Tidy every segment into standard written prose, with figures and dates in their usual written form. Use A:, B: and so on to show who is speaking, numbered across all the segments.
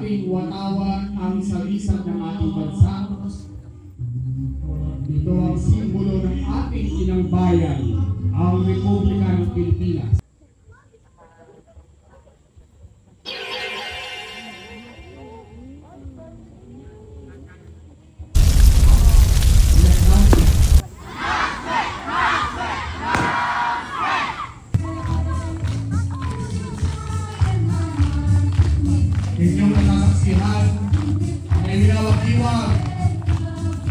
A: ating watawan ang salisag ng ating bansa. Ito ang simbolo ng ating inang bayan, ang Republika ng Pilipinas. Inyong nasasaksihan ay winawag-iwag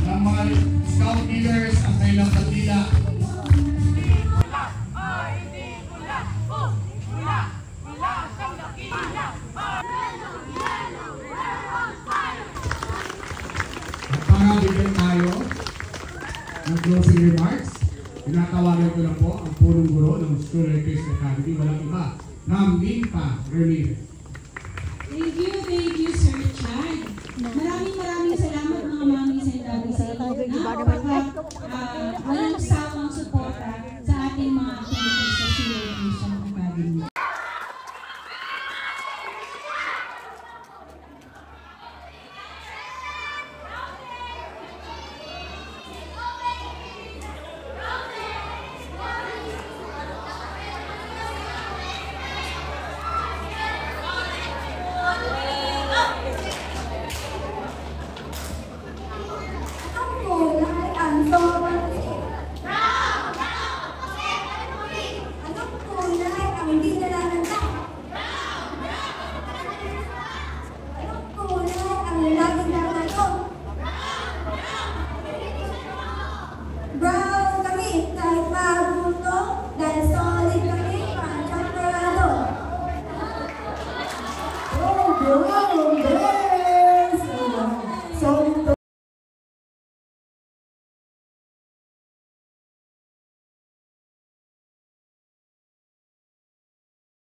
A: ng mga scout leaders ang kailang bandila. At para bigyan tayo ng closing remarks, tinatawagan ko na po ang punong guro ng School Recreation Academy, walang iba, Ma'am Minta Ramirez.
B: Thank you, Sir Chad. Maraming salamat mga mami sa daddy sa